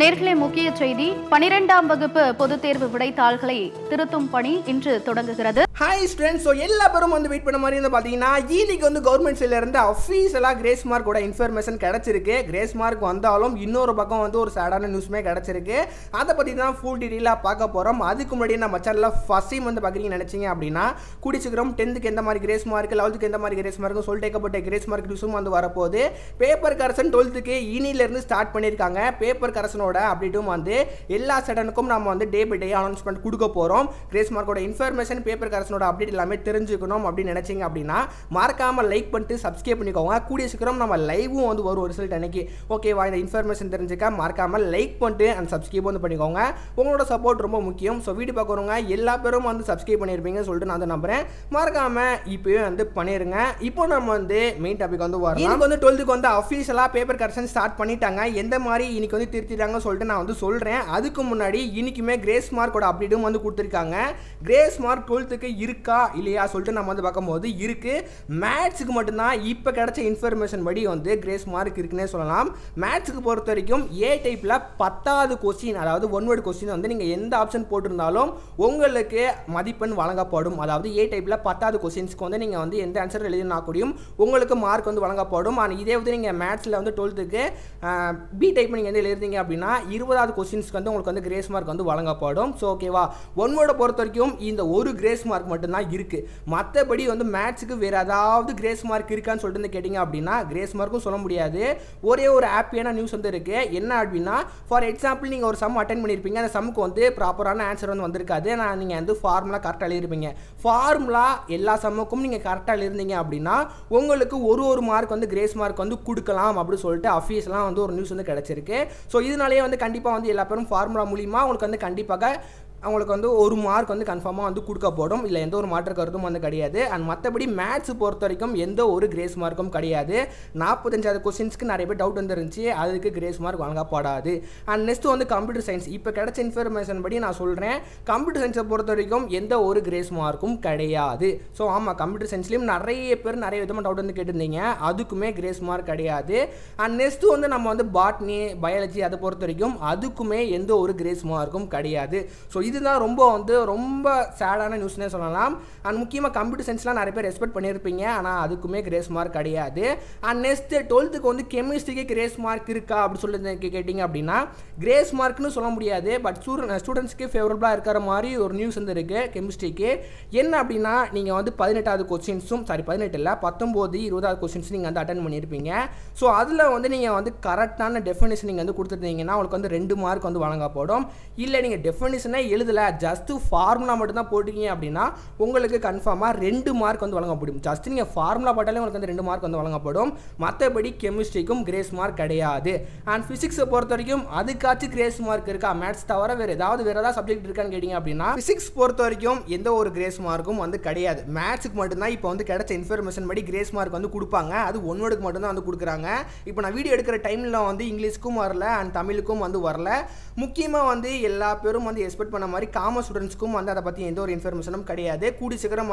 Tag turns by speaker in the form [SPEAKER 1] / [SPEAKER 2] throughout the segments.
[SPEAKER 1] நேர்களே முக்கிய செய்தி 12ஆம் வகுப்பு பொதுத் தேர்வு விடைத்தாள்களை திருத்தும் பணி இன்று தொடங்குகிறது.
[SPEAKER 2] ஹாய் ஸ்டூடெண்ட்ஸ், எல்லா பேரும் வெயிட் பண்ண மாதிரி பார்த்தீங்கன்னா இன்னைக்கு கவர்மெண்ட் சைட்ல இருந்து அஃபீஷியலாக கிரேஸ் மார்க்கோட இன்ஃபர்மேஷன் கிடைச்சிருக்கு. கிரேஸ் மார்க் வந்தாலும் இன்னொரு பக்கம் ஒரு சேடான நியூஸ்மே கிடைச்சிருக்கு. அதை பற்றி தான் ஃபுல் டீட்டெயிலாக பார்க்க போகிறோம். அதுக்கு முன்னாடி நம்ம சேனலில் ஃபர்ஸ்ட் டைம் பார்க்குறீங்கன்னு நினச்சிங்க அப்படின்னா குடிச்சுக்கிறோம் 10th எந்த மாதிரி கிரேஸ் மார்க், 11th எந்த மாதிரி கிரேஸ் மார்க் சொல்லிட்டேக்கப்பட்ட கிரேஸ் மார்க் நியூஸும் வரப்போகுது. பேப்பர் கரெக்ஷன் 12th இன்னிலிருந்து ஸ்டார்ட் பண்ணியிருக்காங்க. பேப்பர் கரெக்ஷனோட அப்டேட்டும் எல்லா செடனுக்கும் நம்ம டே பை டே அனௌன்ஸ்மெண்ட் கொடுக்க போகிறோம். கிரேஸ் மார்க்கோட இன்ஃபர்மேஷன், பேப்பர் கரெக்ஷனோட அப்டேட் எல்லாமே தெரிஞ்சுக்கணும் அப்படின்னு நினைச்சிங்க அப்படின்னா மறக்காமல் லைக் பண்ணிட்டு சப்ஸ்கிரைப் பண்ணிக்கோங்க. கூடிய சீக்கிரம் நம்ம லைவும் வரும் ரிசல்ட் அன்னைக்கு. ஓகேவா? இந்த இன்ஃபர்மேஷன் தெரிஞ்சுக்க மறக்காமல் லைக் பண்ணிட்டு அண்ட் சப்ஸ்கிரைப் பண்ணிக்கோங்க. உங்களோட சப்போர்ட் ரொம்ப முக்கியம். ஸோ வீடியோ பார்க்குறவங்க எல்லா பேரும் சப்ஸ்கிரைப் பண்ணியிருப்பீங்கன்னு சொல்லிட்டு நான் நம்புறேன். மறக்காம இப்போவே பண்ணிருங்க. இப்போ நம்ம மெயின் டாபிக் வரலாம். இன்னைக்கு 12th அஃபீஷியலாக பேப்பர் கரெக்ஷன் ஸ்டார்ட் பண்ணிட்டாங்க. எந்த மாதிரி இன்னைக்கு திருத்திட்டாங்க சொல்லிட்டு நான் சொல்றேன். அதுக்கு முன்னாடி இன்னைக்குமே கிரேஸ் மார்க்கோட அப்டேட்டும் கொடுத்திருக்காங்க. கிரேஸ் மார்க் 12th இருக்கா இல்லையா சொல்லிட்டு நம்ம பார்க்கும்போது இருக்கு. மேத்ஸ்க்கு மட்டும்தான் இப்போ கிடைச்ச இன்ஃபர்மேஷன் படி கிரேஸ் மார்க் இருக்குன்னே சொல்லலாம். மேத்ஸ்க்கு பொறுத்த வரைக்கும் ஏ டைப்ல 10வது கொஸ்டின், அதாவது ஒன் வேர்ட் கொஸ்டின் நீங்க எந்த ஆப்ஷன் போட்டிருந்தாலும் உங்களுக்கு மதிப்பெண் வழங்கப்படும். அதாவது ஏ டைப்ல 10வது கொஸ்டின்ஸ்க்கு நீங்க எந்த ஆன்சர் எழுதினா கூடியும் உங்களுக்கு மார்க் வழங்கப்படும். ஆனால் இதே நீங்க மேத்ஸ்ல 12th பி டைப் நீங்க எழுதிங்க அப்படின்னா 20வது கொஸ்டின்ஸ்க்கு உங்களுக்கு கிரேஸ் மார்க் வழங்கப்படும். ஸோ ஓகேவா? ஒன் வேர்டை பொறுத்த வரைக்கும் இந்த ஒரு கிரேஸ் மார்க் மட்டும்தான் இருக்கு. மற்றபடி மேத்ஸ்க்கு வேற ஏதாவது கிரேஸ் மார்க் இருக்கான்னு சொல்லிட்டு கேட்டீங்க அப்படின்னா கிரேஸ் மார்க்கும் சொல்ல முடியாது. ஒரே ஒரு ஹாப்பியான நியூஸ் இருக்கு. என்ன அப்படின்னா, ஃபார் எக்ஸாம்பிள் நீங்க ஒரு சம் அட்டென்ட் பண்ணியிருப்பீங்க. அந்த சம்முக்கு ப்ராப்பரான ஆன்சர் வந்திருக்காது. நான் நீங்க ஃபார்முலா கரெக்டாக எழுதிருப்பீங்க. ஃபார்முலா எல்லா சம்முக்கும் நீங்க கரெக்டாக எழுதிங்க அப்படின்னா உங்களுக்கு ஒரு மார்க் கிரேஸ் மார்க் கொடுக்கலாம் அப்படின்னு சொல்லிட்டு அஃபீஷியலாக ஒரு நியூஸ் கிடைச்சிருக்கு. ஸோ இதனாலேயே கண்டிப்பாக எல்லா பேரும் ஃபார்முலா மூலியமா உங்களுக்கு கண்டிப்பாக அவங்களுக்கு ஒரு மார்க் கன்ஃபார்மாக கொடுக்கப்படும். இல்லை எந்த ஒரு மாற்று கருத்தும் கிடையாது. அண்ட் மற்றபடி மேத்ஸ் பொறுத்த வரைக்கும் எந்த ஒரு கிரேஸ் மார்க்கும் கிடையாது. 45வது கொஸ்டின்ஸ்க்கு நிறைய பேர் டவுட் வந்துருந்துச்சு. அதுக்கு கிரேஸ் மார்க் வழங்கப்படாது. And next computer science. இப்போ கிடைச்ச இன்ஃபர்மேஷன் படி நான் சொல்கிறேன், கம்ப்யூட்டர் சயின்ஸை பொறுத்த வரைக்கும் எந்த ஒரு கிரேஸ் மார்க்கும் கிடையாது. ஸோ ஆமாம், கம்ப்யூட்டர் சயின்ஸ்லேயும் நிறைய பேர் நிறைய விதமாக டவுட் கேட்டிருந்தீங்க. அதுக்குமே கிரேஸ் மார்க் கிடையாது. அண்ட் நெக்ஸ்ட் நம்ம பாட்னி, பயாலஜி அதை பொறுத்த வரைக்கும் அதுக்குமே எந்த ஒரு கிரேஸ் மார்க்கும் கிடையாது. ஸோ இதுதான் ரொம்ப சேடான நியூஸ்னே சொல்லலாம். அண்ட் முக்கியமாக கம்ப்யூட்டர் சயின்ஸ்லாம் நிறைய பேர் எக்ஸ்பெக்ட் பண்ணியிருப்பீங்க. ஆனால் அதுக்குமே கிரேஸ் மார்க் கிடையாது. அண்ட் நெக்ஸ்ட் 12th கெமிஸ்ட்ரிக்கு கிரேஸ் மார்க் இருக்கா அப்படின்னு சொல்லி கேட்டிங்க அப்படின்னா கிரேஸ் மார்க்னு சொல்ல முடியாது. பட் ஸ்டூடெண்ட்ஸ்க்கு ஃபேவரபுளாக இருக்கிற மாதிரி ஒரு நியூஸ் இருக்கு கெமிஸ்ட்ரிக்கு. என்ன அப்படின்னா, நீங்கள் 18வது கொஸ்டின்ஸும் 18 இல்லை 19, 20வது கொஸ்டின்ஸ் நீங்கள் அட்டன் பண்ணியிருப்பீங்க. ஸோ அதில் நீங்கள் கரெக்டான டெஃபினிஷன் நீங்கள் கொடுத்துருந்தீங்கன்னா உங்களுக்கு 2 மார்க் வழங்கப்படும். இல்லை நீங்கள் டெஃபினிஷனே எழுதல, ஜஸ்ட் ஃபார்முலா மட்டும் தான் போட்டீங்க அப்படின்னா உங்களுக்கு கன்ஃபார்மாக 2 மார்க் வழங்கப்படும். ஜஸ்ட் நீங்கள் ஃபார்முலா போட்டாலே உங்களுக்கு 2 மார்க் வழங்கப்படும். மற்றபடி கெமிஸ்ட்ரிக்கும் கிரேஸ் மார்க் கிடையாது. அண்ட் ஃபிசிக்ஸை பொறுத்த வரைக்கும் அதுக்காச்சும் கிரேஸ் மார்க் இருக்கா? மேத்ஸ் தவிர வேறு ஏதாவது சப்ஜெக்ட் இருக்கான்னு கேட்டிங்க அப்படின்னா ஃபிசிக்ஸ் பொறுத்த வரைக்கும் எந்த ஒரு கிரேஸ் மார்க்கும் கிடையாது. மேத்ஸுக்கு மட்டும்தான் இப்போ கிடைச்ச இன்ஃபர்மேஷன் படி கிரேஸ் மார்க் கொடுப்பாங்க. அது ஒன் வேர்டுக்கு மட்டும்தான் கொடுக்குறாங்க. இப்போ நான் வீடியோ எடுக்கிற டைமில் இங்கிலீஷ்க்கும் வரல அண்ட் தமிழுக்கும் வரல. முக்கியமாக எல்லா பேரும் எக்ஸ்பெக்ட் பண்ண மாதிரி காமர்ஸ் ஸ்டூடெண்ட்ஸ்க்கும் அதை பற்றி எந்த ஒரு இன்ஃபர்மேஷனும் கிடையாது. கூடி சீக்கிரம்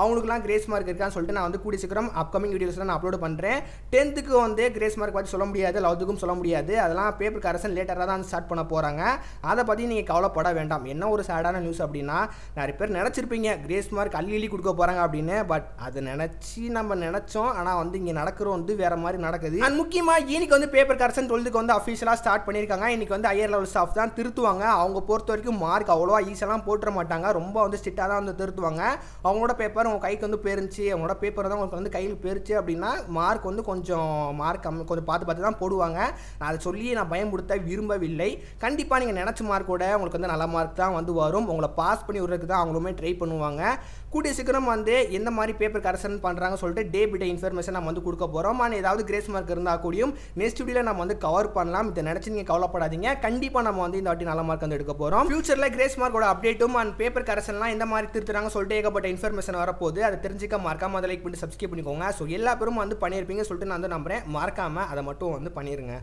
[SPEAKER 2] அவங்களுக்குலாம் கிரேஸ் மார்க் இருக்கான்னு சொல்லிட்டு நான் கூடி சீக்கிரம் அப்கமிங் வீடியோஸ்லாம் நான் அப்லோட் பண்ணுறேன். 10th கிரேஸ் மார்க் பற்றி சொல்ல முடியாது, 11th சொல்ல முடியாது. அதெல்லாம் பேப்பர் கரெக்ஷன் லேட்டராக தான் ஸ்டார்ட் பண்ண போகிறாங்க. அதை பற்றி நீங்கள் கவலைப்பட வேண்டாம். என்ன ஒரு சேடான நியூஸ் அப்படின்னா, நிறைய பேர் நினச்சிருப்பீங்க கிரேஸ் மார்க் அள்ளி கொடுக்க போகிறாங்க அப்படின்னு. பட் அதை நம்ம நினச்சோம். ஆனால் இங்கே நடக்கிற வேற மாதிரி நடக்குது. அண்ட் முக்கியமாக இன்னைக்கு பேப்பர் கரெக்ஷன் 12th அஃபீஷியலாக ஸ்டார்ட் பண்ணியிருக்காங்க. இன்னைக்கு ஹையர் லெவல் ஸ்டாஃப் தான் திருத்துவாங்க. அவங்க பொறுத்த வரைக்கும் மார்க் அவ்வளோவா ஈஸியெல்லாம் போட்டுற மாட்டாங்க. ரொம்ப ஸ்ட்ரிக்டாக தான் திருத்துவாங்க. அவங்களோட பேப்பர் உங்கள் கைக்கு போயிருந்துச்சு, அவங்களோட பேப்பர் தான் உங்களுக்கு கையில் போயிருச்சு அப்படின்னா மார்க் கொஞ்சம் மார்க் கொஞ்சம் பார்த்து தான் போடுவாங்க. நான் அதை சொல்லி நான் பயன்படுத்த விரும்பவில்லை. கண்டிப்பாக நீங்கள் நினச்ச மார்க்கோட உங்களுக்கு நல்ல மார்க் தான் வரும். உங்களை பாஸ் பண்ணி விடுறதுக்கு தான் அவங்களுமே ட்ரை பண்ணுவாங்க. கூடிய சீக்கிரம் எந்த மாதிரி பேப்பர் கரெக்ஷன் பண்ணுறாங்க சொல்லிட்டு டே பை டே இன்ஃபர்மேஷன் நம்ம கொடுக்க போகிறோம். ஆனால் ஏதாவது கிரேஸ் மார்க் இருந்தால் கூடியும் நெக்ஸ்ட் வீடியோவில் நம்ம கவர் பண்ணலாம். இதை நினச்சி நீங்கள் கவலைப்படாதீங்க. கண்டிப்பாக நம்ம இந்த வாட்டி நல்ல மார்க் எடுக்க போகிறோம். ஃபியூச்சரில் கிரேஸ் மார்க்கோட அப்டேட்டும் அண்ட் பேப்பர் கரெக்ஷன்லாம் எந்த மாதிரி திருத்துறாங்க சொல்லிட்டு ஏகப்பட்ட இன்ஃபர்மேஷன் வரப்போகுது. அதை தெரிஞ்சுக்க மறக்காம அதை லைக் பண்ணி சப்ஸ்கிரைப் பண்ணிக்கோங்க. ஸோ எல்லா பேரும் பண்ணியிருப்பீங்க சொல்லிட்டு நான் நம்புறேன். மறக்காம அதை மட்டும் பண்ணிருங்க.